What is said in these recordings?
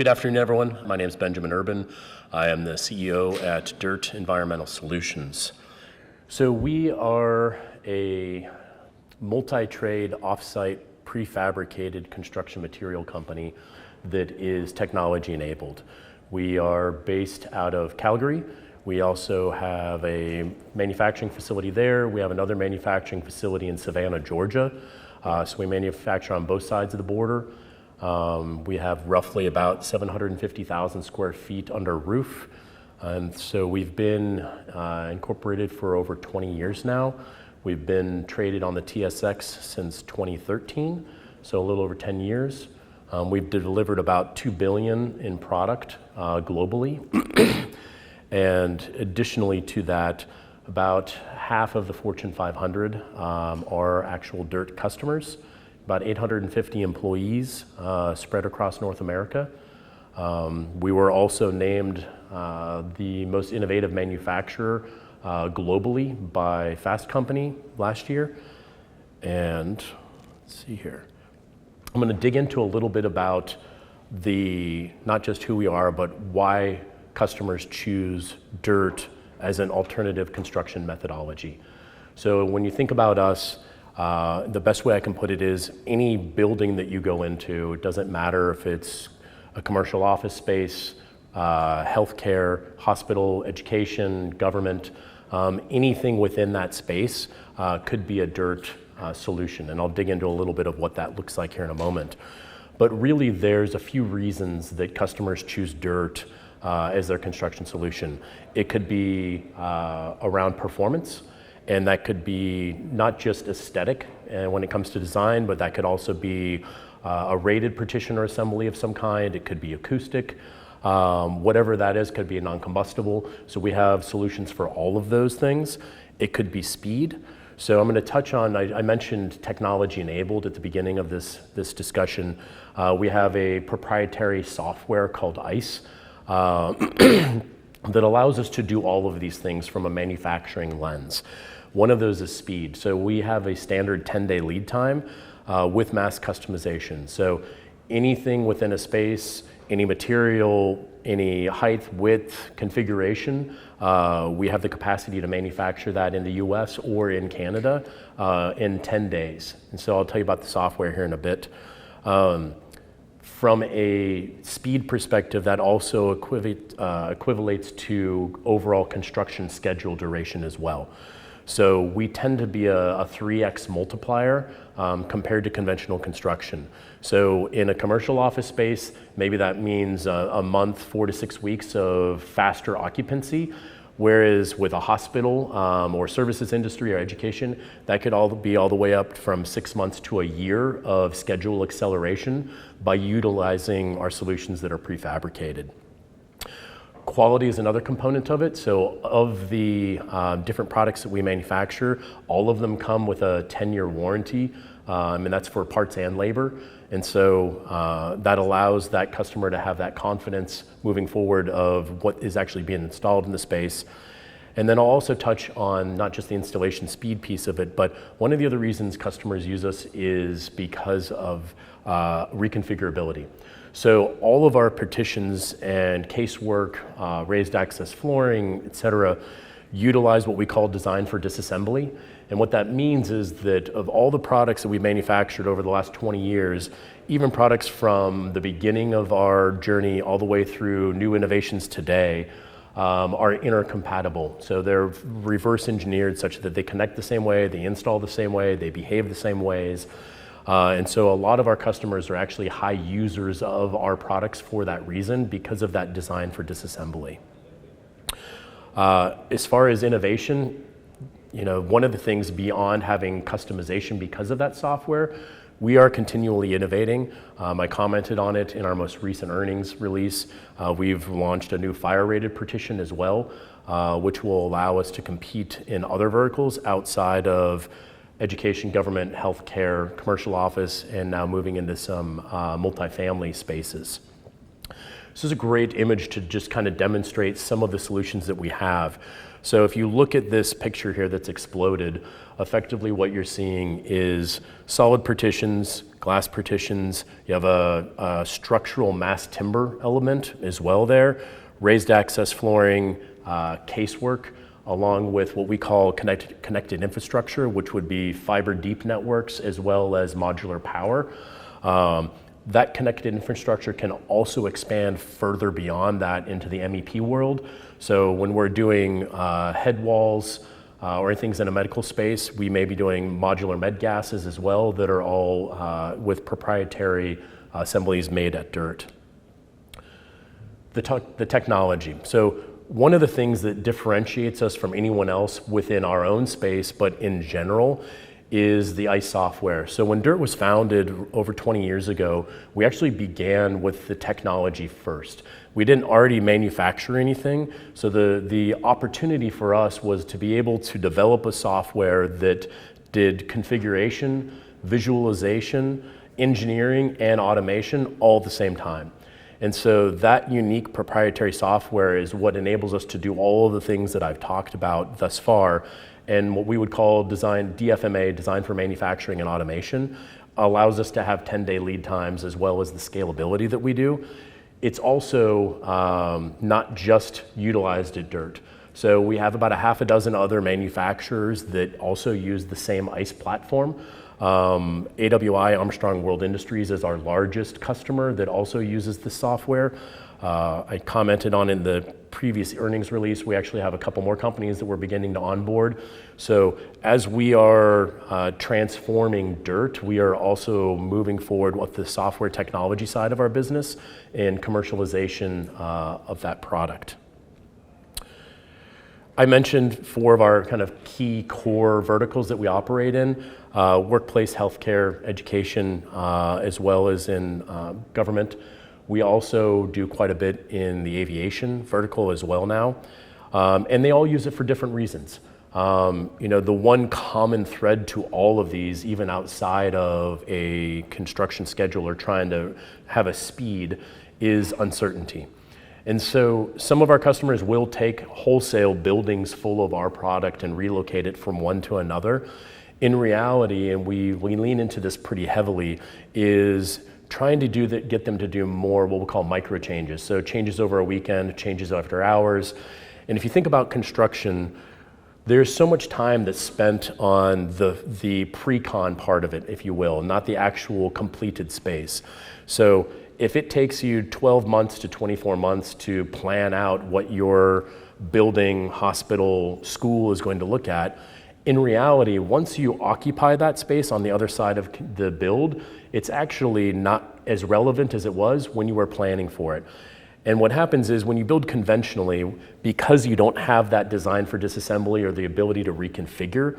Good afternoon, everyone. My name is Benjamin Urban. I am the CEO at DIRTT Environmental Solutions. So we are a multi-trade, off-site, prefabricated construction material company that is technology enabled. We are based out of Calgary. We also have a manufacturing facility there. We have another manufacturing facility in Savannah, Georgia. So we manufacture on both sides of the border. We have roughly about 750,000 square feet under roof. And so we've been incorporated for over 20 years now. We've been traded on the TSX since 2013, so a little over 10 years. We've delivered about $2 billion in product globally. And additionally to that, about half of the Fortune 500 are actual DIRTT customers. About 850 employees spread across North America. We were also named the most innovative manufacturer globally by Fast Company last year. And let's see here. I'm going to dig into a little bit about not just who we are, but why customers choose DIRTT as an alternative construction methodology. So when you think about us, the best way I can put it is any building that you go into, it doesn't matter if it's a commercial office space, healthcare, hospital, education, government, anything within that space could be a DIRTT solution. And I'll dig into a little bit of what that looks like here in a moment. But really there's a few reasons that customers choose DIRTT as their construction solution. It could be around performance. And that could be not just aesthetic when it comes to design, but that could also be a rated partition or assembly of some kind. It could be acoustic. Whatever that is, could be a non-combustible. So we have solutions for all of those things. It could be speed. So I'm going to touch on, I mentioned technology enabled at the beginning of this discussion. We have a proprietary software called ICE that allows us to do all of these things from a manufacturing lens. One of those is speed. So we have a standard 10-day lead time with mass customization. So anything within a space, any material, any height, width, configuration, we have the capacity to manufacture that in the US or in Canada in 10 days. And so I'll tell you about the software here in a bit. From a speed perspective, that also equivalates to overall construction schedule duration as well. So we tend to be a 3x multiplier compared to conventional construction. So in a commercial office space, maybe that means a month, 4 to 6 weeks of faster occupancy. Whereas with a hospital or services industry or education, that could all be all the way up from 6 months to a year of schedule acceleration by utilizing our solutions that are prefabricated. Quality is another component of it. So of the different products that we manufacture, all of them come with a 10-year warranty, and that's for parts and labor. And so that allows that customer to have that confidence moving forward of what is actually being installed in the space. And then I'll also touch on not just the installation speed piece of it, but one of the other reasons customers use us is because of reconfigurability. So all of our partitions and casework, raised access flooring, et cetera, utilize what we call design for disassembly. And what that means is that of all the products that we manufactured over the last 20 years, even products from the beginning of our journey all the way through new innovations today are intercompatible. So they're reverse engineered such that they connect the same way, they install the same way, they behave the same ways. And so a lot of our customers are actually high users of our products for that reason, because of that design for disassembly. As far as innovation, one of the things beyond having customization because of that software, we are continually innovating. I commented on it in our most recent earnings release. We've launched a new fire-rated partition as well, which will allow us to compete in other verticals outside of education, government, healthcare, commercial office, and now moving into some multifamily spaces. This is a great image to just kind of demonstrate some of the solutions that we have. So if you look at this picture here that's exploded, effectively what you're seeing is solid partitions glass partitions. You have a structural mass timber element as well there, raised access flooring, casework, along with what we call connected infrastructure, which would be fiber deep networks as well as modular power. That connected infrastructure can also expand further beyond that into the MEP world. So when we're doing head walls or things in a medical space, we may be doing modular med gases as well that are all with proprietary assemblies made at DIRTT. The technology. So one of the things that differentiates us from anyone else within our own space, but in general, is the ICE software. So when DIRTT was founded over 20 years ago, we actually began with the technology first. We didn't already manufacture anything, so the opportunity for us was to be able to develop a software that did configuration, visualization, engineering, and automation all at the same time. And so that unique proprietary software is what enables us to do all of the things that I've talked about thus far. And what we would call DFMA, Design for Manufacturing and Automation, allows us to have 10-day lead times as well as the scalability that we do. It's also not just utilized at DIRTT. So we have about a half a dozen other manufacturers that also use the same ICE platform. AWI, Armstrong World Industries, is our largest customer that also uses this software. I commented on in the previous earnings release, we actually have a couple more companies that we're beginning to onboard. So as we are transforming DIRTT, we are also moving forward with the software technology side of our business and commercialization of that product. I mentioned 4 of our kind of key core verticals that we operate in, workplace, healthcare, education, as well as in government. We also do quite a bit in the aviation vertical as well now, and they all use it for different reasons. The one common thread to all of these, even outside of a construction schedule or trying to have a speed, is uncertainty. And so some of our customers will take wholesale buildings full of our product and relocate it from one to another. In reality, and we lean into this pretty heavily, is trying to get them to do more what we call micro changes. So changes over a weekend, changes after hours. And if you think about construction, there's so much time that's spent on the pre-con part of it, if you will, not the actual completed space. So if it takes you 12 months to 24 months to plan out what your building, hospital, school is going to look at, in reality, once you occupy that space on the other side of the build, it's actually not as relevant as it was when you were planning for it. And what happens is when you build conventionally, because you don't have that design for disassembly or the ability to reconfigure,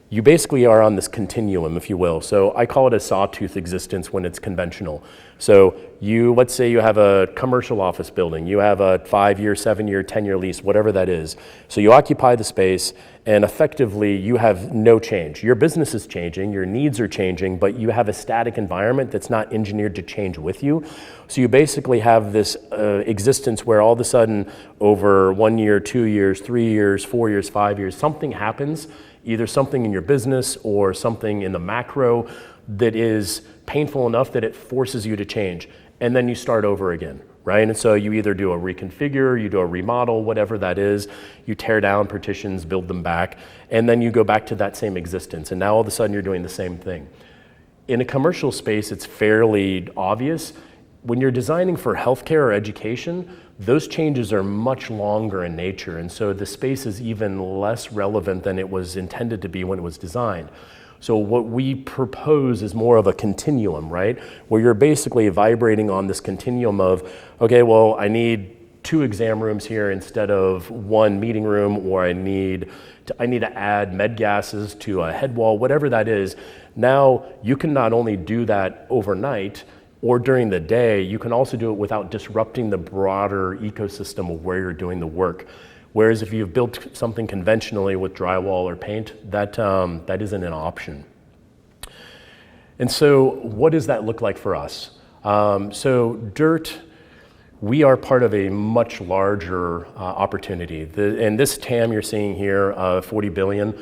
you basically are on this continuum, if you will. So I call it a sawtooth existence when it's conventional. So let's say you have a commercial office building, you have a 5-year, 7-year, 10-year lease, whatever that is. So you occupy the space and effectively you have no change. Your business is changing, your needs are changing, but you have a static environment that's not engineered to change with you. So you basically have this existence where all of a sudden over 1 year, 2 years, 3 years, 4 years, 5 years, something happens, either something in your business or something in the macro that is painful enough that it forces you to change. And then you start over again, right? And so you either do a reconfigure, you do a remodel, whatever that is, you tear down partitions, build them back, and then you go back to that same existence. And now all of a sudden you're doing the same thing. In a commercial space, it's fairly obvious. When you're designing for healthcare or education, those changes are much longer in nature, and so the space is even less relevant than it was intended to be when it was designed. So what we propose is more of a continuum, right? Where you're basically vibrating on this continuum of, okay, well, I need 2 exam rooms here instead of 1 meeting room, or I need to add med gases to a head wall, whatever that is. Now you can not only do that overnight, or during the day, you can also do it without disrupting the broader ecosystem of where you're doing the work. Whereas if you've built something conventionally with drywall or paint, that isn't an option. And so what does that look like for us? So DIRTT, we are part of a much larger opportunity. And this TAM you're seeing here, 40 billion,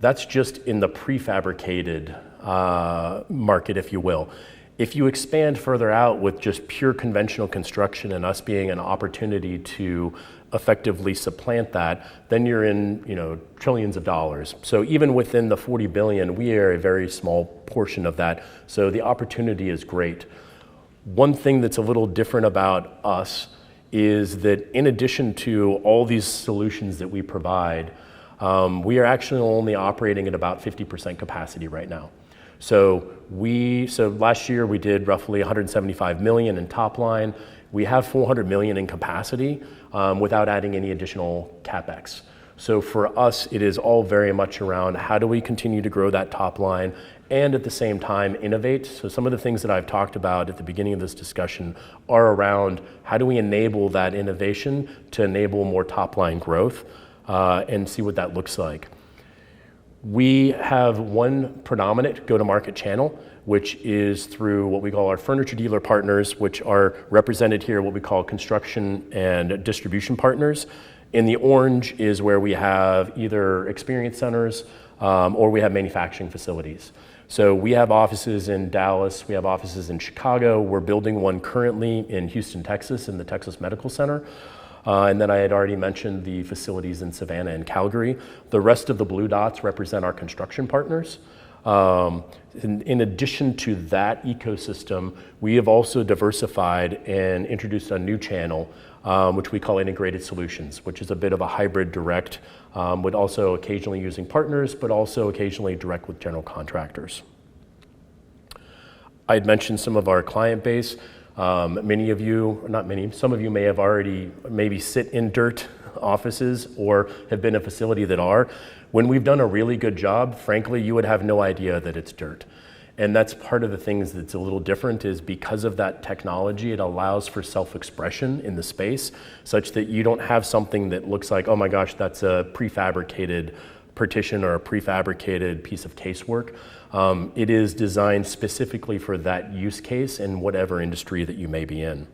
that's just in the prefabricated market, if you will. If you expand further out with just pure conventional construction and us being an opportunity to effectively supplant that, then you're in trillions of dollars. So even within the 40 billion, we are a very small portion of that. So the opportunity is great. One thing that's a little different about us is that in addition to all these solutions that we provide, we are actually only operating at about 50% capacity right now. So last year we did roughly 175 million in top line. We have 400 million in capacity without adding any additional CapEx. So for us, it is all very much around how do we continue to grow that top line and at the same time innovate. So some of the things that I've talked about at the beginning of this discussion are around how do we enable that innovation to enable more top line growth and see what that looks like. We have one predominant go-to-market channel, which is through what we call our furniture dealer partners, which are represented here, what we call construction and distribution partners. In the orange is where we have either experience centers or we have manufacturing facilities. So we have offices in Dallas, we have offices in Chicago. We're building one currently in Houston, Texas, in the Texas Medical Center. And then I had already mentioned the facilities in Savannah and Calgary. The rest of the blue dots represent our construction partners. In addition to that ecosystem, we have also diversified and introduced a new channel, which we call integrated solutions, which is a bit of a hybrid direct, with also occasionally using partners, but also occasionally direct with general contractors. I had mentioned some of our client base. Many of you, not many, some of you may have already maybe sit in DIRTT offices or have been in a facility that are. When we've done a really good job, frankly, you would have no idea that it's DIRTT. And that's part of the things that's a little different is because of that technology, it allows for self-expression in the space such that you don't have something that looks like, oh my gosh, that's a prefabricated partition or a prefabricated piece of casework. It is designed specifically for that use case in whatever industry that you may be in.